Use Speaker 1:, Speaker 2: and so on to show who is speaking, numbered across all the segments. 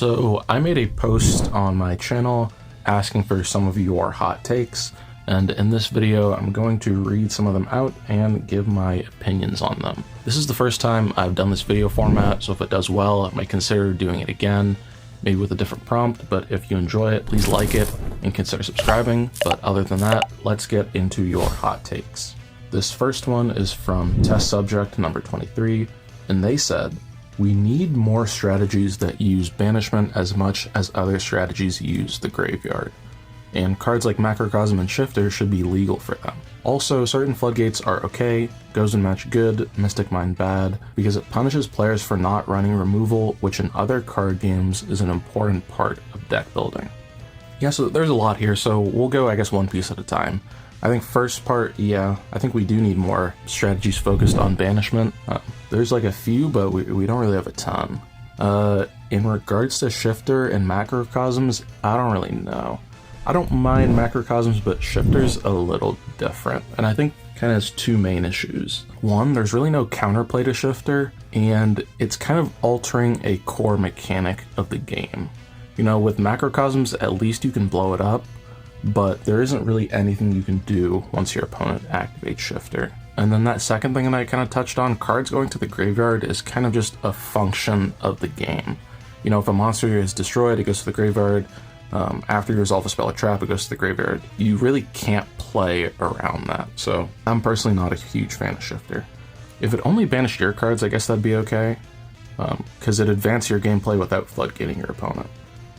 Speaker 1: So I made a post on my channel asking for some of your hot takes, and in this video I'm going to read some of them out and give my opinions on them. This is the first time I've done this video format, so if it does well I might consider doing it again, maybe with a different prompt, but if you enjoy it, please like it and consider subscribing. But other than that, let's get into your hot takes. This first one is from test subject number 23, and they said, "We need more strategies that use Banishment as much as other strategies use the graveyard, and cards like Macrocosm and Shifter should be legal for them. Also, certain floodgates are okay, Goes and Match good, Mystic Mind bad, because it punishes players for not running removal, which in other card games is an important part of deck building." Yeah, so there's a lot here, so we'll go, I guess, one piece at a time. I think first part, yeah, I think we do need more strategies focused on Banishment. There's like a few, but we don't really have a ton. In regards to Shifter and Macrocosms, I don't really know. I don't mind Macrocosms, but Shifter's a little different, and I think kind of has two main issues. One, there's really no counterplay to Shifter, and it's kind of altering a core mechanic of the game. You know, with Macrocosms, at least you can blow it up, but there isn't really anything you can do once your opponent activates Shifter. And then that second thing that I kind of touched on, cards going to the graveyard is kind of just a function of the game. You know, if a monster is destroyed, it goes to the graveyard. After you resolve a spell or trap, it goes to the graveyard. You really can't play around that, so I'm personally not a huge fan of Shifter. If it only banished your cards, I guess that'd be okay, because it advances your gameplay without floodgating your opponent.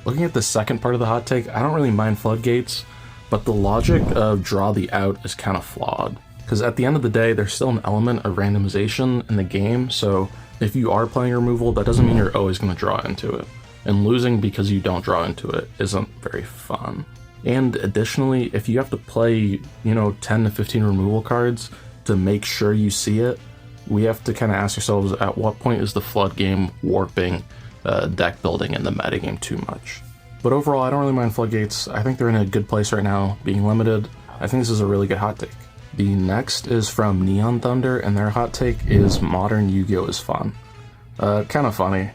Speaker 1: Looking at the second part of the hot take, I don't really mind floodgates, but the logic of draw the out is kind of flawed. Because at the end of the day, there's still an element of randomization in the game, so if you are playing removal, that doesn't mean you're always going to draw into it. And losing because you don't draw into it isn't very fun. And additionally, if you have to play, you know, 10 to 15 removal cards to make sure you see it, we have to kind of ask ourselves, at what point is the flood game warping deck building in the metagame too much? But overall, I don't really mind floodgates. I think they're in a good place right now, being limited. I think this is a really good hot take. The next is from Neon Thunder, and their hot take is modern Yu-Gi-Oh is fun. Kind of funny.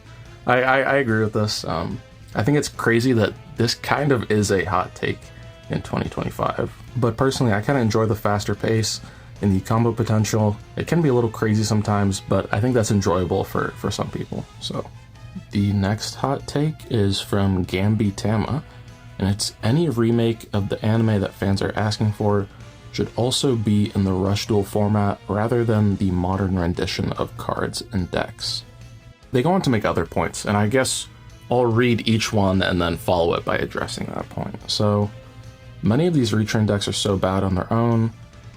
Speaker 1: I agree with this. I think it's crazy that this kind of is a hot take in 2025. But personally, I kind of enjoy the faster pace and the combo potential. It can be a little crazy sometimes, but I think that's enjoyable for some people. So the next hot take is from Gambi Tama, and it's any remake of the anime that fans are asking for should also be in the Rush Duel format rather than the modern rendition of cards and decks. They go on to make other points, and I guess I'll read each one and then follow it by addressing that point. So, many of these retrain decks are so bad on their own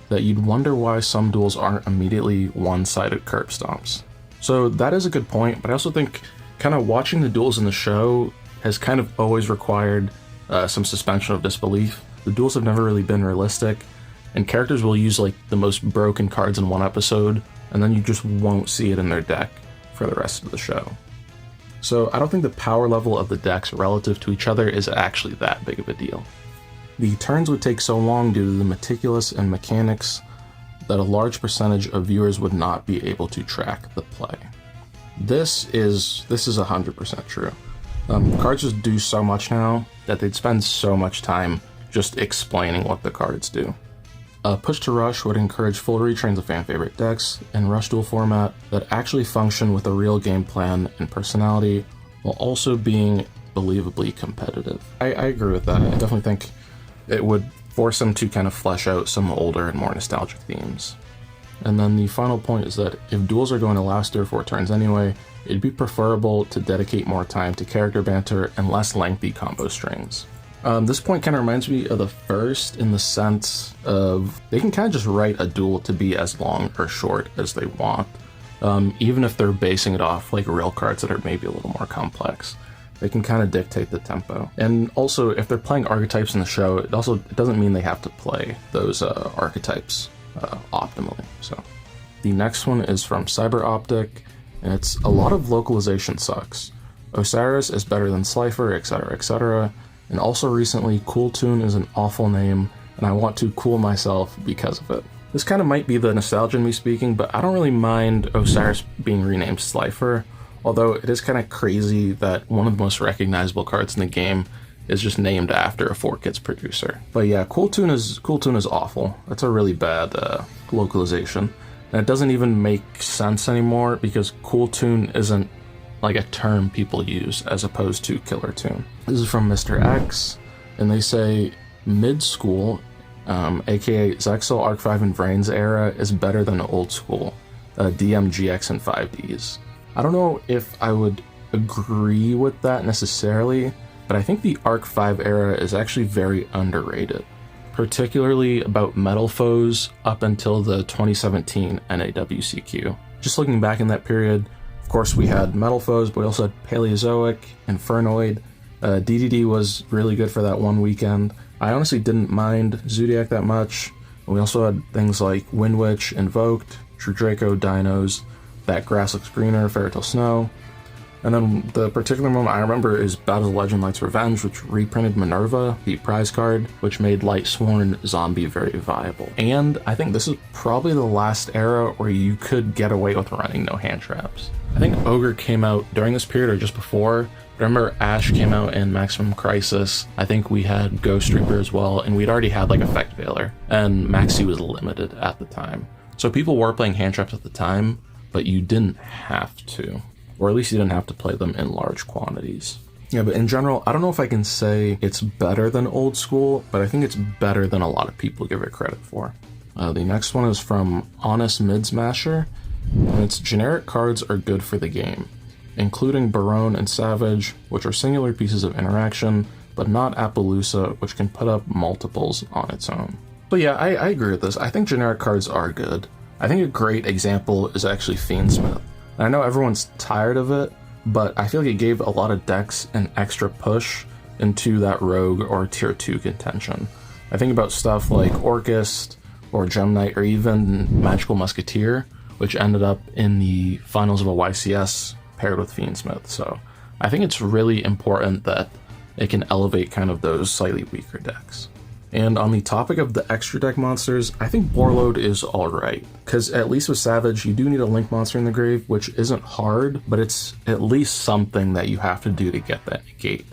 Speaker 1: that you'd wonder why some duels aren't immediately one-sided curb stomps. So that is a good point, but I also think kind of watching the duels in the show has kind of always required some suspension of disbelief. The duels have never really been realistic, and characters will use like the most broken cards in one episode, and then you just won't see it in their deck for the rest of the show. So I don't think the power level of the decks relative to each other is actually that big of a deal. The turns would take so long due to the meticulous and mechanics that a large percentage of viewers would not be able to track the play. This is 100% true. Cards just do so much now that they'd spend so much time just explaining what the cards do. Push to Rush would encourage full retrains of fan favorite decks in Rush Duel format that actually function with a real game plan and personality while also being believably competitive. I agree with that. I definitely think it would force them to kind of flesh out some older and more nostalgic themes. And then the final point is that if duels are going to last 3 or 4 turns anyway, it'd be preferable to dedicate more time to character banter and less lengthy combo strings. This point kind of reminds me of the first in the sense of they can kind of just write a duel to be as long or short as they want, even if they're basing it off like real cards that are maybe a little more complex. They can kind of dictate the tempo. And also, if they're playing archetypes in the show, it doesn't mean they have to play those archetypes optimally. So the next one is from Cyber Optic, and it's a lot of localization sucks. Osiris is better than Slifer, etc., etc. And also recently, Cool Tune is an awful name, and I want to cool myself because of it. This kind of might be the nostalgia in me speaking, but I don't really mind Osiris being renamed Slifer, Although it is kind of crazy that one of the most recognizable cards in the game is just named after a 4-Kids producer. But yeah, Cool Tune is awful. That's a really bad localization. And it doesn't even make sense anymore because Cool Tune isn't like a term people use as opposed to Killer Tune. This is from Mr. X, and they say mid school, aka Zexal, Arc 5, and Vrains era is better than old school, DM, GX, and 5Ds. I don't know if I would agree with that necessarily, but I think the Arc 5 era is actually very underrated, particularly about metal foes up until the 2017 NAWCQ. Just looking back in that period, of course we had metal foes, but we also had Paleozoic, Infernoid. DDD was really good for that one weekend. I honestly didn't mind Zodiac that much. We also had things like Wind Witch, Invoked, True Draco, Dinos, That Grass Looks Greener, Fairytale Snow. And then the particular moment I remember is Battle of Legend Light's Revenge, which reprinted Minerva, the prize card, which made Light Sworn Zombie very viable. And I think this is probably the last era where you could get away with running no hand traps. I think Ogre came out during this period or just before. Remember Ash came out in Maximum Crisis. I think we had Ghost Reaper as well, and we'd already had like Effect Veiler, and Maxx C was limited at the time. So people were playing hand traps at the time, but you didn't have to. Or at least you didn't have to play them in large quantities. Yeah, but in general, I don't know if I can say it's better than old school, but I think it's better than a lot of people give it credit for. The next one is from Honest Mid Smasher, and it's generic cards are good for the game, including Barone and Savage, which are singular pieces of interaction, but not Appaloosa, which can put up multiples on its own. But yeah, I agree with this. I think generic cards are good. I think a great example is actually Fiendsmith. I know everyone's tired of it, but I feel like it gave a lot of decks an extra push into that rogue or tier 2 contention. I think about stuff like Orcust or Gem Knight or even Magical Musketeer, which ended up in the finals of a YCS paired with Fiendsmith. So I think it's really important that it can elevate kind of those slightly weaker decks. And on the topic of the extra deck monsters, I think Borload is alright, because at least with Savage, you do need a Link monster in the grave, which isn't hard, but it's at least something that you have to do to get that negate.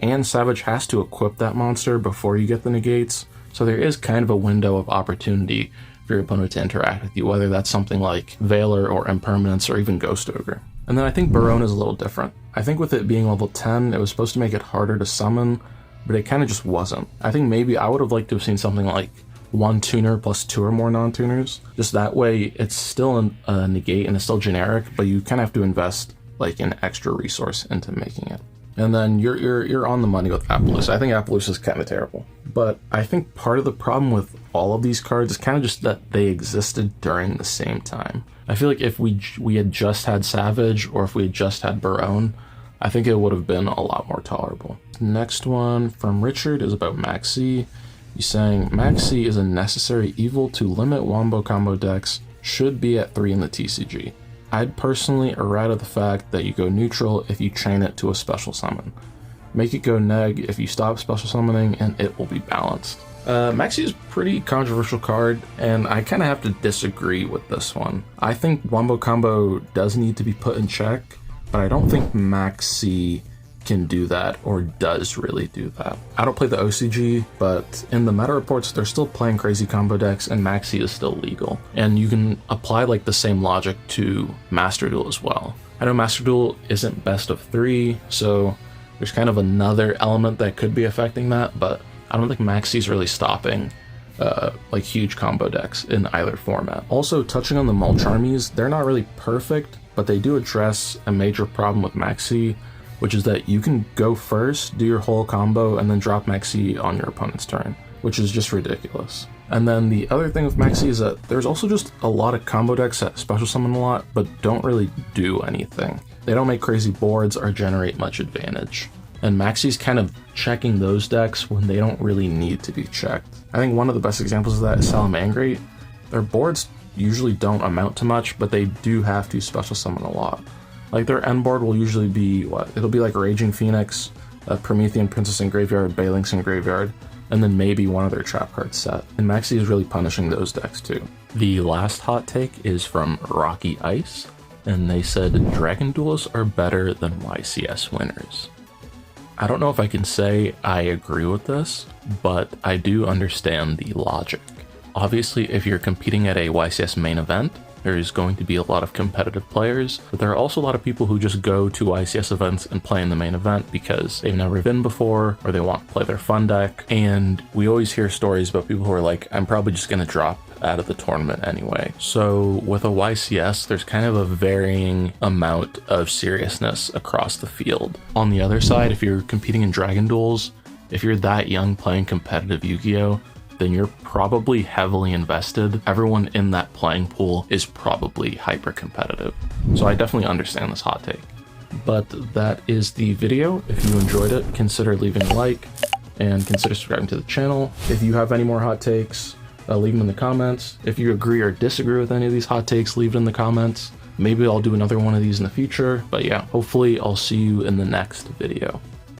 Speaker 1: And Savage has to equip that monster before you get the negates, so there is kind of a window of opportunity for your opponent to interact with you, whether that's something like Veiler or Impermanence or even Ghost Ogre. And then I think Barone is a little different. I think with it being level 10, it was supposed to make it harder to summon, but it kind of just wasn't. I think maybe I would have liked to have seen something like 1 tuner plus 2 or more non-tuners. Just that way, it's still a negate and it's still generic, but you kind of have to invest like an extra resource into making it. And then you're on the money with Appaloosa. I think Appaloosa is kind of terrible. But I think part of the problem with all of these cards is kind of just that they existed during the same time. I feel like if we had just had Savage or if we had just had Barone, I think it would have been a lot more tolerable. Next one from Richard is about Maxx C. He's saying, Maxx C is a necessary evil to limit wombo combo decks, should be at 3 in the TCG. I'd personally errata the fact that you go neutral if you chain it to a special summon. Make it go neg if you stop special summoning and it will be balanced. Maxx C is a pretty controversial card, and I kind of have to disagree with this one. I think wombo combo does need to be put in check, but I don't think Maxx C can do that or does really do that. I don't play the OCG, but in the meta reports, they're still playing crazy combo decks and Maxx C is still legal. And you can apply like the same logic to Master Duel as well. I know Master Duel isn't best of 3, so there's kind of another element that could be affecting that, but I don't think Maxx C is really stopping like huge combo decks in either format. Also, touching on the Mulch armies, they're not really perfect, but they do address a major problem with Maxx C, which is that you can go first, do your whole combo, and then drop Maxx C on your opponent's turn, which is just ridiculous. And then the other thing with Maxx C is that there's also just a lot of combo decks that special summon a lot, but don't really do anything. They don't make crazy boards or generate much advantage. And Maxx C's kind of checking those decks when they don't really need to be checked. I think one of the best examples of that is Salamangreat. Their boards usually don't amount to much, but they do have to special summon a lot. Like their end board will usually be it'll be like Raging Phoenix, Promethean Princess in Graveyard, Balings in Graveyard, and then maybe one of their trap cards set. And Maxx C is really punishing those decks too. The last hot take is from Rocky Ice, and they said Dragon Duels are better than YCS winners. I don't know if I can say I agree with this, but I do understand the logic. Obviously, if you're competing at a YCS main event, there's going to be a lot of competitive players, but there are also a lot of people who just go to YCS events and play in the main event because they've never been before, or they want to play their fun deck. And we always hear stories about people who are like, I'm probably just going to drop out of the tournament anyway. So with a YCS, there's kind of a varying amount of seriousness across the field. On the other side, if you're competing in Dragon Duels, if you're that young playing competitive Yu-Gi-Oh!, then you're probably heavily invested. Everyone in that playing pool is probably hyper competitive. So I definitely understand this hot take. But that is the video. If you enjoyed it, consider leaving a like and consider subscribing to the channel. If you have any more hot takes, leave them in the comments. If you agree or disagree with any of these hot takes, leave it in the comments. Maybe I'll do another one of these in the future. But yeah, hopefully I'll see you in the next video.